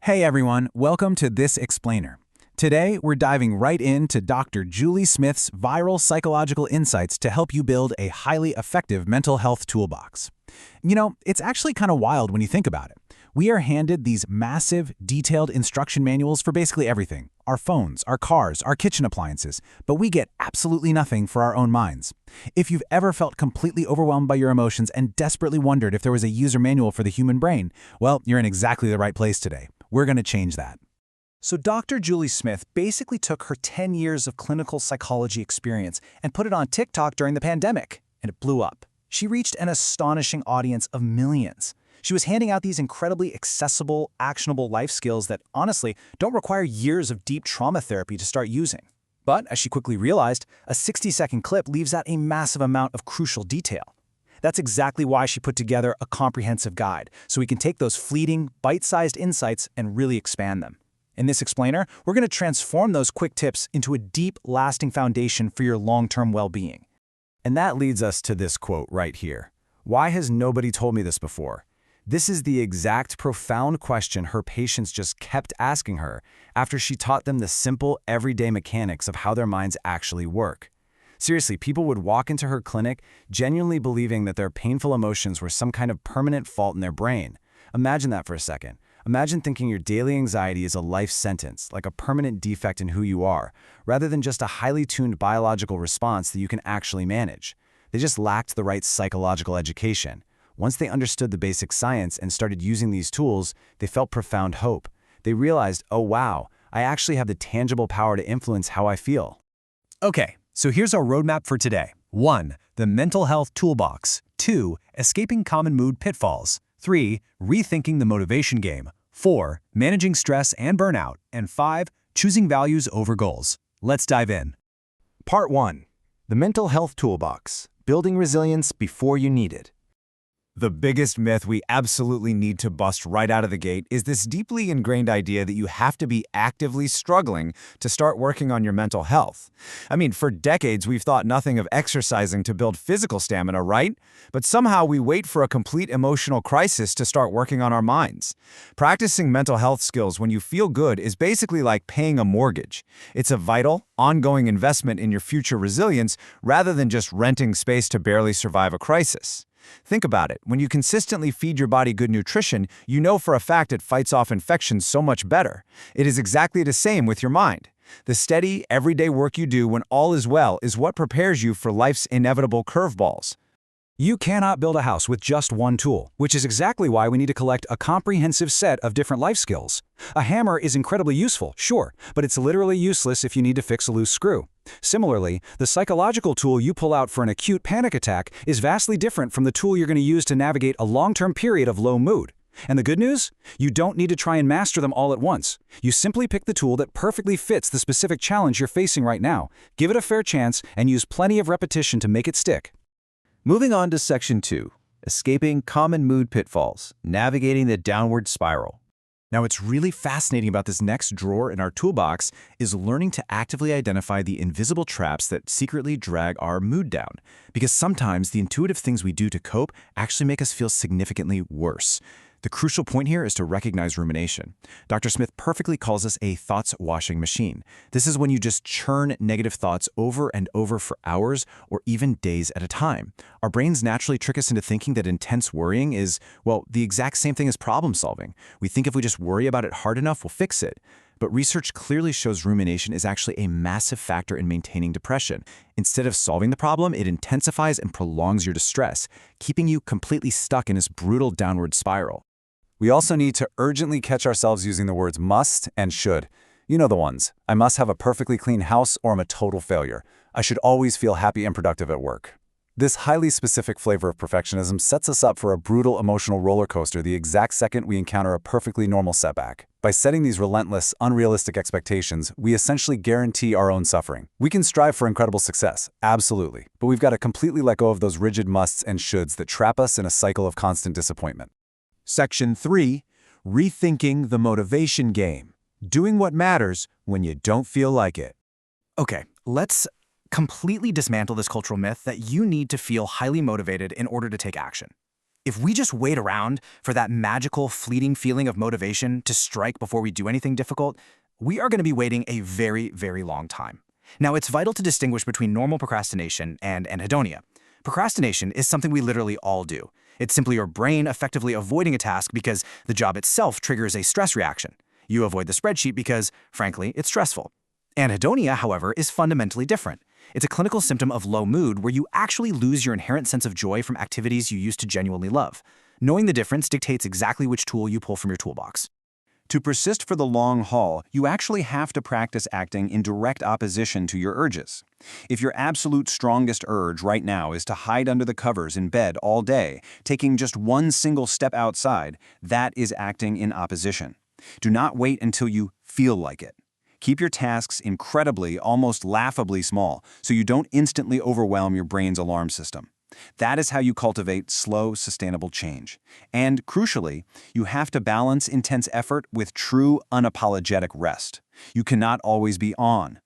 Hey everyone, welcome to This Explainer. Today, we're diving right into Dr. Julie Smith's viral psychological insights to help you build a highly effective mental health toolbox. It's actually kind of wild when you think about it. We are handed these massive, detailed instruction manuals for basically everything: our phones, our cars, our kitchen appliances, but we get absolutely nothing for our own minds. If you've ever felt completely overwhelmed by your emotions and desperately wondered if there was a user manual for the human brain, well, you're in exactly the right place today. We're going to change that. So Dr. Julie Smith basically took her 10 years of clinical psychology experience and put it on TikTok during the pandemic, and it blew up. She reached an astonishing audience of millions. She was handing out these incredibly accessible, actionable life skills that, honestly, don't require years of deep trauma therapy to start using. But, as she quickly realized, a 60-second clip leaves out a massive amount of crucial detail. That's exactly why she put together a comprehensive guide, so we can take those fleeting, bite-sized insights and really expand them. In this explainer, we're going to transform those quick tips into a deep, lasting foundation for your long-term well-being. And that leads us to this quote right here. Why has nobody told me this before? This is the exact profound question her patients just kept asking her after she taught them the simple, everyday mechanics of how their minds actually work. Seriously, people would walk into her clinic genuinely believing that their painful emotions were some kind of permanent fault in their brain. Imagine that for a second. Imagine thinking your daily anxiety is a life sentence, like a permanent defect in who you are, rather than just a highly tuned biological response that you can actually manage. They just lacked the right psychological education. Once they understood the basic science and started using these tools, they felt profound hope. They realized, oh wow, I actually have the tangible power to influence how I feel. Okay, so here's our roadmap for today. 1. The mental health toolbox. 2. Escaping common mood pitfalls. 3. Rethinking the motivation game. 4. Managing stress and burnout. And 5. Choosing values over goals. Let's dive in. Part 1. The mental health toolbox. Building resilience before you need it. The biggest myth we absolutely need to bust right out of the gate is this deeply ingrained idea that you have to be actively struggling to start working on your mental health. I mean, for decades, we've thought nothing of exercising to build physical stamina, right? But somehow we wait for a complete emotional crisis to start working on our minds. Practicing mental health skills when you feel good is basically like paying a mortgage. It's a vital, ongoing investment in your future resilience rather than just renting space to barely survive a crisis. Think about it. When you consistently feed your body good nutrition, you know for a fact it fights off infections so much better. It is exactly the same with your mind. The steady, everyday work you do when all is well is what prepares you for life's inevitable curveballs. You cannot build a house with just one tool, which is exactly why we need to collect a comprehensive set of different life skills. A hammer is incredibly useful, sure, but it's literally useless if you need to fix a loose screw. Similarly, the psychological tool you pull out for an acute panic attack is vastly different from the tool you're going to use to navigate a long-term period of low mood. And the good news? You don't need to try and master them all at once. You simply pick the tool that perfectly fits the specific challenge you're facing right now, give it a fair chance, and use plenty of repetition to make it stick. Moving on to Section 2, Escaping Common Mood Pitfalls, Navigating the Downward Spiral. Now, what's really fascinating about this next drawer in our toolbox is learning to actively identify the invisible traps that secretly drag our mood down. Because sometimes the intuitive things we do to cope actually make us feel significantly worse. The crucial point here is to recognize rumination. Dr. Smith perfectly calls this a thoughts washing machine. This is when you just churn negative thoughts over and over for hours or even days at a time. Our brains naturally trick us into thinking that intense worrying is, well, the exact same thing as problem solving. We think if we just worry about it hard enough, we'll fix it. But research clearly shows rumination is actually a massive factor in maintaining depression. Instead of solving the problem, it intensifies and prolongs your distress, keeping you completely stuck in this brutal downward spiral. We also need to urgently catch ourselves using the words must and should. You know the ones. I must have a perfectly clean house or I'm a total failure. I should always feel happy and productive at work. This highly specific flavor of perfectionism sets us up for a brutal emotional roller coaster the exact second we encounter a perfectly normal setback. By setting these relentless, unrealistic expectations, we essentially guarantee our own suffering. We can strive for incredible success, absolutely, but we've got to completely let go of those rigid musts and shoulds that trap us in a cycle of constant disappointment. Section 3. Rethinking the motivation game. Doing what matters when you don't feel like it. Okay, let's completely dismantle this cultural myth that you need to feel highly motivated in order to take action. If we just wait around for that magical, fleeting feeling of motivation to strike before we do anything difficult, we are going to be waiting a very, very long time. Now, it's vital to distinguish between normal procrastination and anhedonia. Procrastination is something we literally all do. It's simply your brain effectively avoiding a task because the job itself triggers a stress reaction. You avoid the spreadsheet because, frankly, it's stressful. Anhedonia, however, is fundamentally different. It's a clinical symptom of low mood where you actually lose your inherent sense of joy from activities you used to genuinely love. Knowing the difference dictates exactly which tool you pull from your toolbox. To persist for the long haul, you actually have to practice acting in direct opposition to your urges. If your absolute strongest urge right now is to hide under the covers in bed all day, taking just one single step outside, that is acting in opposition. Do not wait until you feel like it. Keep your tasks incredibly, almost laughably small, so you don't instantly overwhelm your brain's alarm system. That is how you cultivate slow, sustainable change. And, crucially, you have to balance intense effort with true, unapologetic rest. You cannot always be on.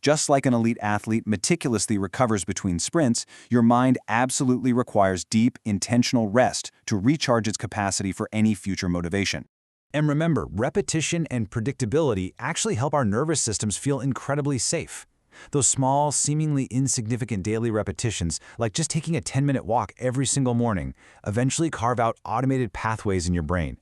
Just like an elite athlete meticulously recovers between sprints, your mind absolutely requires deep, intentional rest to recharge its capacity for any future motivation. And remember, repetition and predictability actually help our nervous systems feel incredibly safe. Those small, seemingly insignificant daily repetitions, like just taking a 10-minute walk every single morning, eventually carve out automated pathways in your brain.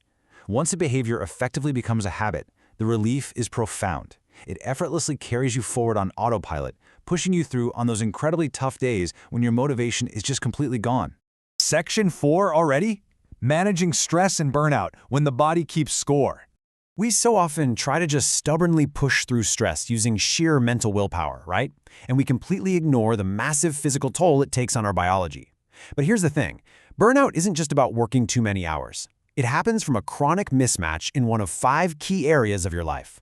Once a behavior effectively becomes a habit, the relief is profound. It effortlessly carries you forward on autopilot, pushing you through on those incredibly tough days when your motivation is just completely gone. Section 4 already? Managing stress and burnout when the body keeps score. We so often try to just stubbornly push through stress using sheer mental willpower, right? And we completely ignore the massive physical toll it takes on our biology. But here's the thing. Burnout isn't just about working too many hours. It happens from a chronic mismatch in one of 5 key areas of your life.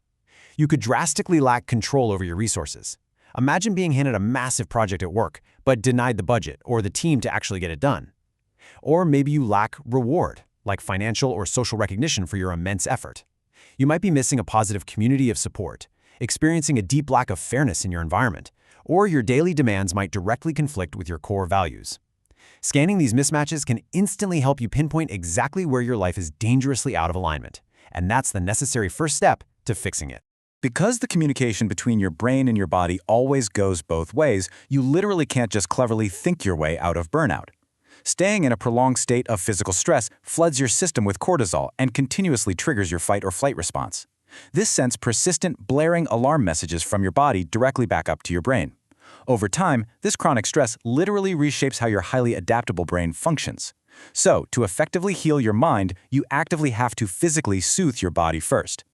You could drastically lack control over your resources. Imagine being handed a massive project at work, but denied the budget or the team to actually get it done. Or maybe you lack reward, like financial or social recognition for your immense effort. You might be missing a positive community of support, experiencing a deep lack of fairness in your environment, or your daily demands might directly conflict with your core values. Scanning these mismatches can instantly help you pinpoint exactly where your life is dangerously out of alignment, and that's the necessary first step to fixing it. Because the communication between your brain and your body always goes both ways, you literally can't just cleverly think your way out of burnout. Staying in a prolonged state of physical stress floods your system with cortisol and continuously triggers your fight or flight response. This sends persistent, blaring alarm messages from your body directly back up to your brain. Over time, this chronic stress literally reshapes how your highly adaptable brain functions. So, to effectively heal your mind, you actively have to physically soothe your body first.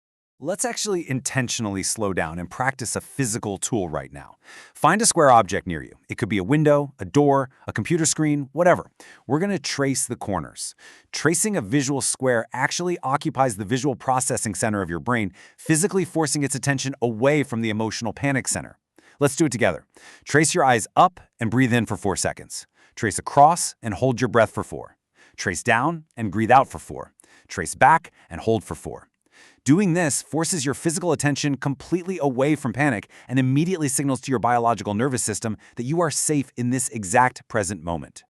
Let's actually intentionally slow down and practice a physical tool right now. Find a square object near you. It could be a window, a door, a computer screen, whatever. We're going to trace the corners. Tracing a visual square actually occupies the visual processing center of your brain, physically forcing its attention away from the emotional panic center. Let's do it together. Trace your eyes up and breathe in for 4 seconds. Trace across and hold your breath for 4. Trace down and breathe out for 4. Trace back and hold for 4. Doing this forces your physical attention completely away from panic and immediately signals to your biological nervous system that you are safe in this exact present moment.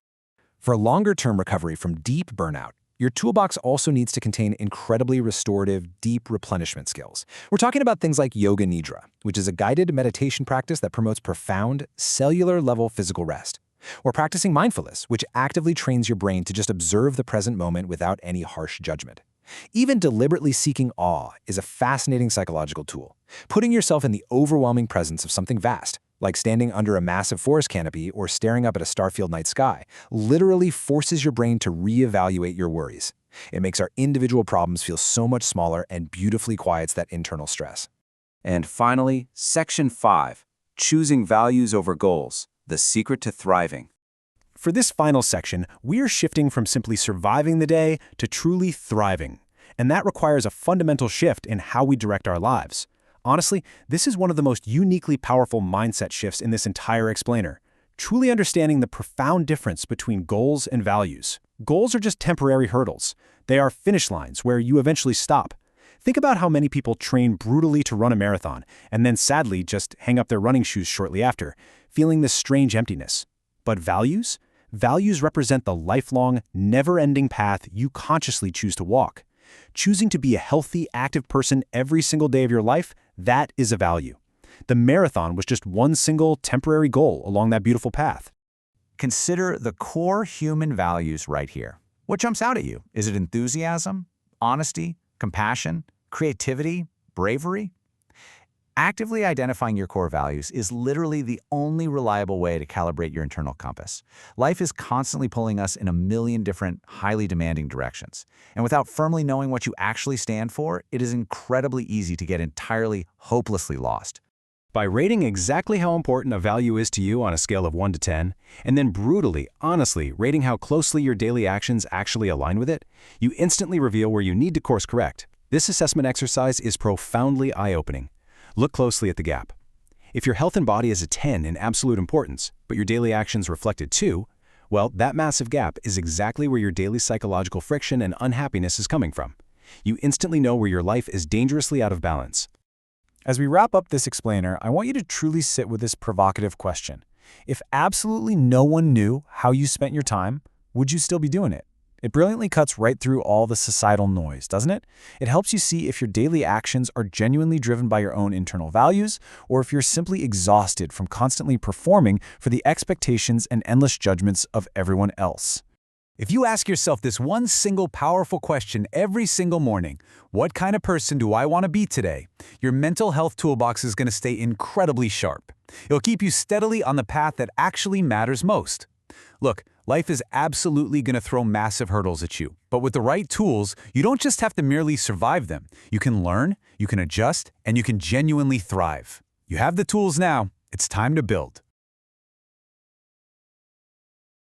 For longer-term recovery from deep burnout, your toolbox also needs to contain incredibly restorative, deep replenishment skills. We're talking about things like Yoga Nidra, which is a guided meditation practice that promotes profound, cellular-level physical rest. Or practicing mindfulness, which actively trains your brain to just observe the present moment without any harsh judgment. Even deliberately seeking awe is a fascinating psychological tool. Putting yourself in the overwhelming presence of something vast, like standing under a massive forest canopy or staring up at a star-filled night sky, literally forces your brain to reevaluate your worries. It makes our individual problems feel so much smaller and beautifully quiets that internal stress. And finally, Section 5, Choosing Values Over Goals, the Secret to Thriving. For this final section, we are shifting from simply surviving the day to truly thriving. And that requires a fundamental shift in how we direct our lives. Honestly, this is one of the most uniquely powerful mindset shifts in this entire explainer. Truly understanding the profound difference between goals and values. Goals are just temporary hurdles. They are finish lines where you eventually stop. Think about how many people train brutally to run a marathon and then sadly just hang up their running shoes shortly after, feeling this strange emptiness. But values? Values represent the lifelong, never-ending path you consciously choose to walk. Choosing to be a healthy, active person every single day of your life, that is a value. The marathon was just one single, temporary goal along that beautiful path. Consider the core human values right here. What jumps out at you? Is it enthusiasm, honesty, compassion, creativity, bravery? Actively identifying your core values is literally the only reliable way to calibrate your internal compass. Life is constantly pulling us in a million different, highly demanding directions. And without firmly knowing what you actually stand for, it is incredibly easy to get entirely, hopelessly lost. By rating exactly how important a value is to you on a scale of 1 to 10, and then brutally, honestly rating how closely your daily actions actually align with it, you instantly reveal where you need to course correct. This assessment exercise is profoundly eye-opening. Look closely at the gap. If your health and body is a 10 in absolute importance, but your daily actions reflect a 2, well, that massive gap is exactly where your daily psychological friction and unhappiness is coming from. You instantly know where your life is dangerously out of balance. As we wrap up this explainer, I want you to truly sit with this provocative question. If absolutely no one knew how you spent your time, would you still be doing it? It brilliantly cuts right through all the societal noise, doesn't it? It helps you see if your daily actions are genuinely driven by your own internal values, or if you're simply exhausted from constantly performing for the expectations and endless judgments of everyone else. If you ask yourself this one single powerful question every single morning, what kind of person do I want to be today? Your mental health toolbox is going to stay incredibly sharp. It'll keep you steadily on the path that actually matters most. Look, life is absolutely going to throw massive hurdles at you, but with the right tools, you don't just have to merely survive them. You can learn, you can adjust, and you can genuinely thrive. You have the tools now. It's time to build.